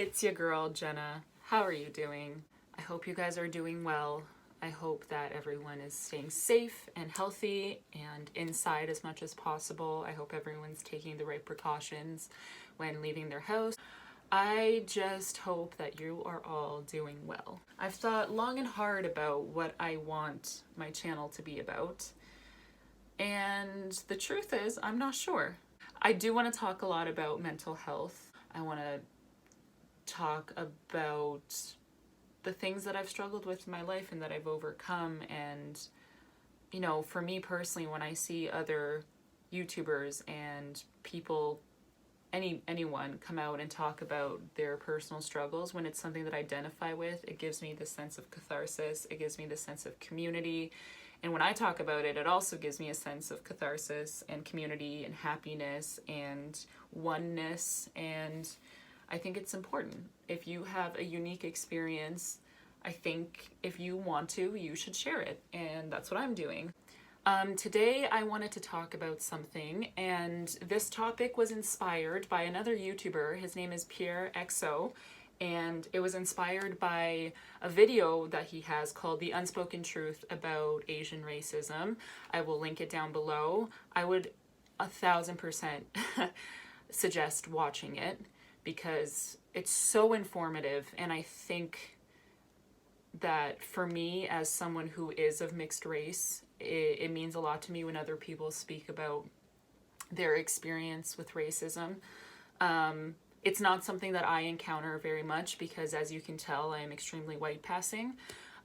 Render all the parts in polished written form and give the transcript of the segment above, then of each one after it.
It's your girl, Jenna. How are you doing? I hope you guys are doing well. I hope that everyone is staying safe and healthy and inside as much as possible. I hope everyone's taking the right precautions when leaving their house. I just hope that you are all doing well. I've thought long and hard about what I want my channel to be about, and the truth is, I'm not sure. I do want to talk a lot about mental health. I want to talk about the things that I've struggled with in my life and that I've overcome. And, you know, for me personally, when I see other YouTubers and people, anyone come out and talk about their personal struggles, when it's something that I identify with, it gives me this sense of catharsis. It gives me this sense of community. And when I talk about it, it also gives me a sense of catharsis and community and happiness and oneness. And I think it's important. If you have a unique experience, I think if you want to, you should share it. And that's what I'm doing. Today I wanted to talk about something, and this topic was inspired by another YouTuber. His name is Pierre XO, and it was inspired by a video that he has called The Unspoken Truth About Asian Racism. I will link it down below. I would 1000% suggest watching it, because it's so informative. And I think that for me, as someone who is of mixed race, it means a lot to me when other people speak about their experience with racism. It's not something that I encounter very much because, as you can tell, I am extremely white passing.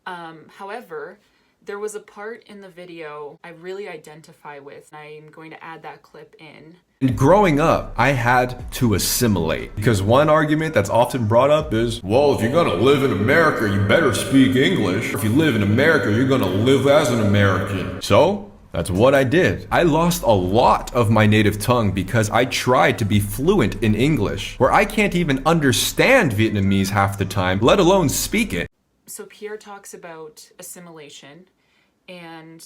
However, there was a part in the video I really identify with. I'm going to add that clip in. Growing up, I had to assimilate, because one argument that's often brought up is, well, if you're gonna live in America, you better speak English. If you live in America, you're gonna live as an American. So that's what I did. I lost a lot of my native tongue because I tried to be fluent in English, where I can't even understand Vietnamese half the time, let alone speak it. So Pierre talks about assimilation, and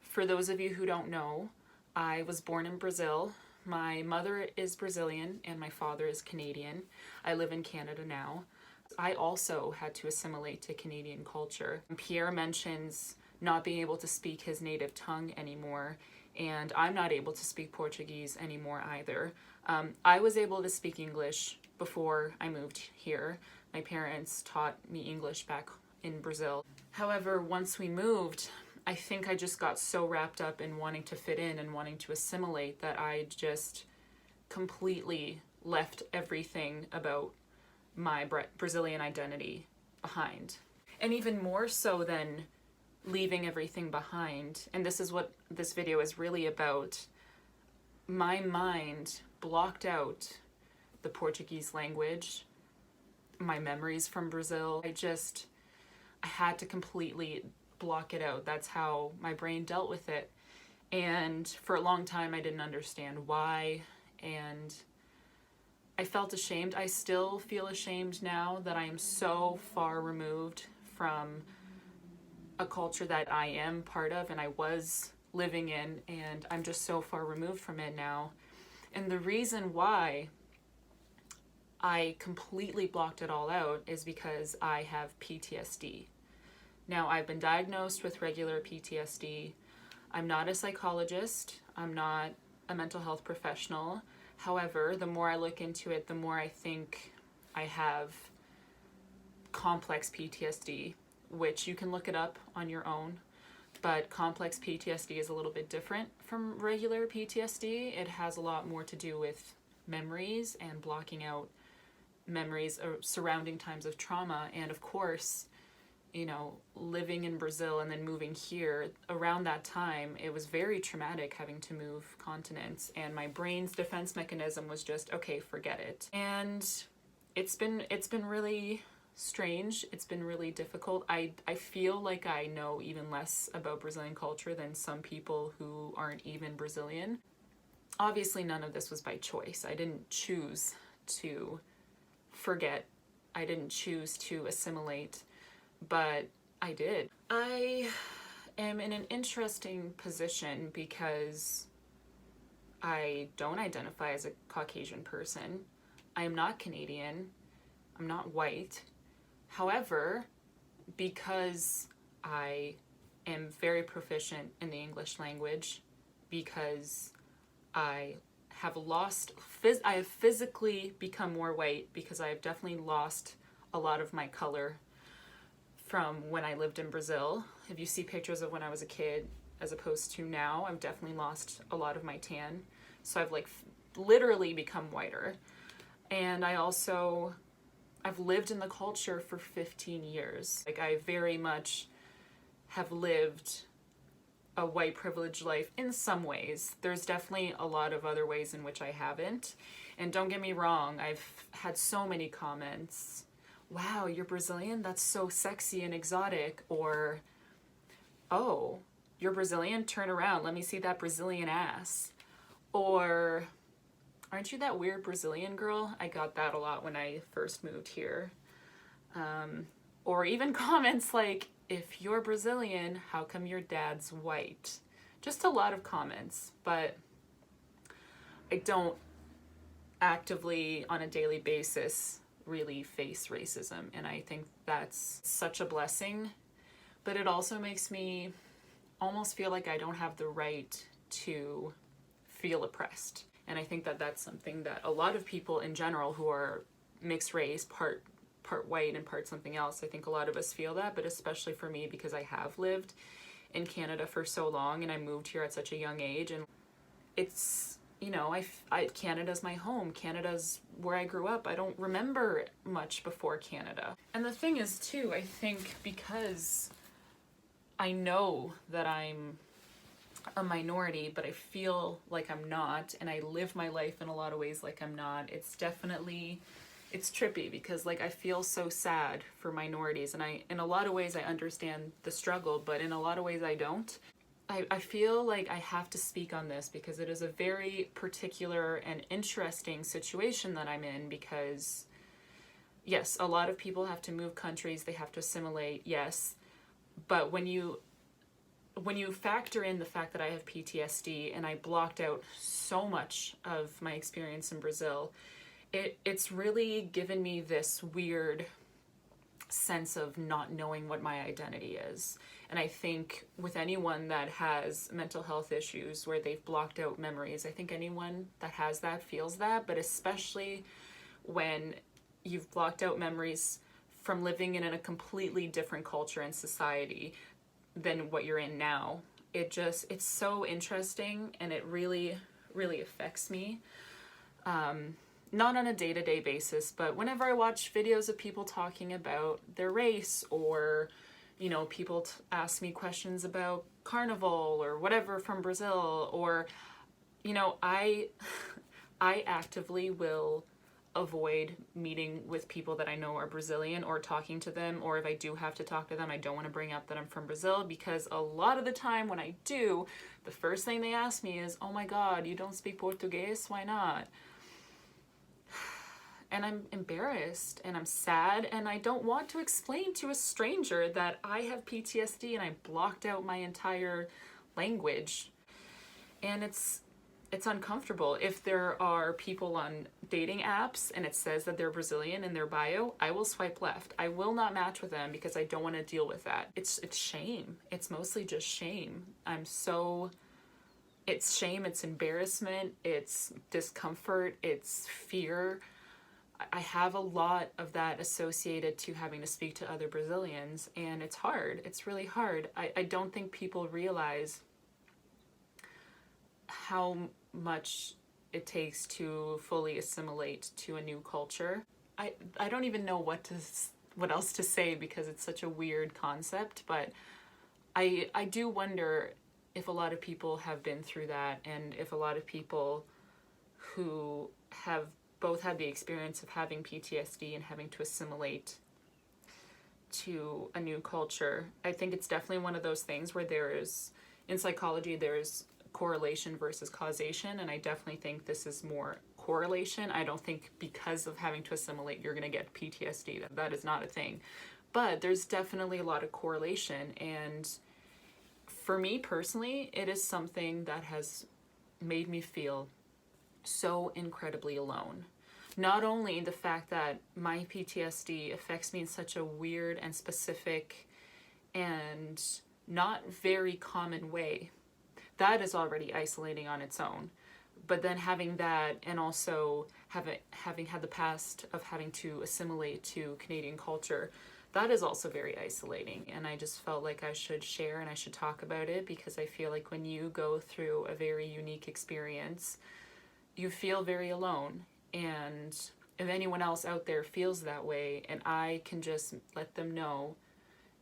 for those of you who don't know, I was born in Brazil. My mother is Brazilian and my father is Canadian. I live in Canada now. I also had to assimilate to Canadian culture. Pierre mentions not being able to speak his native tongue anymore, and I'm not able to speak Portuguese anymore either. I was able to speak English before I moved here. My parents taught me English back in Brazil. However, once we moved, I think I just got so wrapped up in wanting to fit in and wanting to assimilate that I just completely left everything about my Brazilian identity behind. And even more so than leaving everything behind, and this is what this video is really about, my mind blocked out the Portuguese language, my memories from Brazil. I had to completely block it out. That's how my brain dealt with it. And for a long time, I didn't understand why. And I felt ashamed. I still feel ashamed now that I am so far removed from a culture that I am part of and I was living in, and I'm just so far removed from it now. And the reason why I completely blocked it all out is because I have PTSD. Now, I've been diagnosed with regular PTSD. I'm not a psychologist. I'm not a mental health professional. However, the more I look into it, the more I think I have complex PTSD, which you can look it up on your own. But complex PTSD is a little bit different from regular PTSD. It has a lot more to do with memories and blocking out memories surrounding times of trauma. And of course, you know, living in Brazil and then moving here, around that time, it was very traumatic having to move continents, and my brain's defense mechanism was just, okay, forget it. And it's been really strange. It's been really difficult. I feel like I know even less about Brazilian culture than some people who aren't even Brazilian. Obviously, none of this was by choice. I didn't choose to forget. I didn't choose to assimilate. But I did. I am in an interesting position because I don't identify as a Caucasian person. I am not Canadian. I'm not white. However, because I am very proficient in the English language, because I have I have physically become more white, because I have definitely lost a lot of my color from when I lived in Brazil. If you see pictures of when I was a kid as opposed to now, I've definitely lost a lot of my tan. So I've like literally become whiter. And I've lived in the culture for 15 years. Like, I very much have lived a white privileged life in some ways. There's definitely a lot of other ways in which I haven't. And don't get me wrong, I've had so many comments. Wow, you're Brazilian? That's so sexy and exotic. Or, oh, you're Brazilian? Turn around, let me see that Brazilian ass. Or, aren't you that weird Brazilian girl? I got that a lot when I first moved here. Or even comments like, if you're Brazilian, how come your dad's white? Just a lot of comments, but I don't actively, on a daily basis, really face racism. And I think that's such a blessing, but it also makes me almost feel like I don't have the right to feel oppressed. And I think that that's something that a lot of people in general who are mixed race, part white and part something else, I think a lot of us feel that, but especially for me, because I have lived in Canada for so long and I moved here at such a young age, and it's, you know, Canada's my home. Canada's where I grew up. I don't remember much before Canada. And the thing is too, I think because I know that I'm a minority, but I feel like I'm not, and I live my life in a lot of ways like I'm not, it's trippy, because like I feel so sad for minorities, and in a lot of ways I understand the struggle, but in a lot of ways I don't. I feel like I have to speak on this because it is a very particular and interesting situation that I'm in, because yes, a lot of people have to move countries, they have to assimilate, yes, but when you factor in the fact that I have PTSD and I blocked out so much of my experience in Brazil, it's really given me this weird sense of not knowing what my identity is. And I think with anyone that has mental health issues where they've blocked out memories, I think anyone that has that feels that, but especially when you've blocked out memories from living in a completely different culture and society than what you're in now. It's so interesting, and it really, really affects me. Not on a day-to-day basis, but whenever I watch videos of people talking about their race, or, you know, people ask me questions about carnival or whatever from Brazil, or, you know, I actively will avoid meeting with people that I know are Brazilian or talking to them, or if I do have to talk to them, I don't want to bring up that I'm from Brazil, because a lot of the time when I do, the first thing they ask me is, oh my god, you don't speak Portuguese? Why not? And I'm embarrassed and I'm sad, and I don't want to explain to a stranger that I have PTSD and I blocked out my entire language. And it's uncomfortable. If there are people on dating apps and it says that they're Brazilian in their bio, I will swipe left. I will not match with them because I don't want to deal with that. It's shame. It's mostly just shame. It's shame, it's embarrassment, it's discomfort, it's fear. I have a lot of that associated to having to speak to other Brazilians, and it's hard. It's really hard. I don't think people realize how much it takes to fully assimilate to a new culture. I don't even know what else to say, because it's such a weird concept, but I do wonder if a lot of people have been through that, and if a lot of people who have both had the experience of having PTSD and having to assimilate to a new culture. I think it's definitely one of those things where in psychology, there's correlation versus causation, and I definitely think this is more correlation. I don't think because of having to assimilate you're going to get PTSD. That is not a thing. But there's definitely a lot of correlation, and for me personally, it is something that has made me feel so incredibly alone. not only the fact that my PTSD affects me in such a weird and specific and not very common way, that is already isolating on its own. But then having that, and also having had the past of having to assimilate to Canadian culture, that is also very isolating. And I just felt like I should share and I should talk about it, because I feel like when you go through a very unique experience, you feel very alone. And if anyone else out there feels that way, and I can just let them know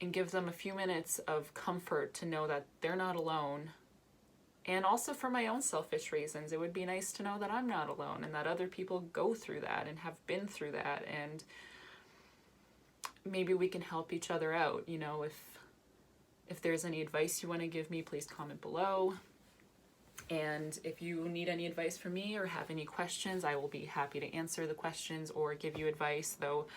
and give them a few minutes of comfort to know that they're not alone. And also for my own selfish reasons, it would be nice to know that I'm not alone and that other people go through that and have been through that, and maybe we can help each other out. You know, if there's any advice you want to give me, please comment below. And if you need any advice from me or have any questions, I will be happy to answer the questions or give you advice, though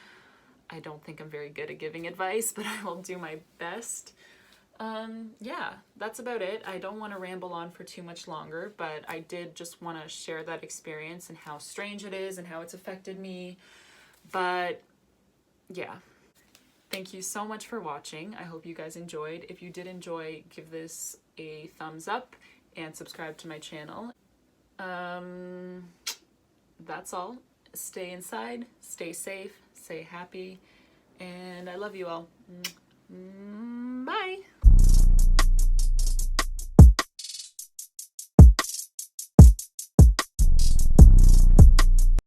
I don't think I'm very good at giving advice, but I will do my best. Yeah, that's about it. I don't want to ramble on for too much longer, but I did just want to share that experience and how strange it is and how it's affected me. But yeah, thank you so much for watching. I hope you guys enjoyed. If you did enjoy, give this a thumbs up and subscribe to my channel. That's all. Stay inside, stay safe, stay happy, and I love you all. Bye.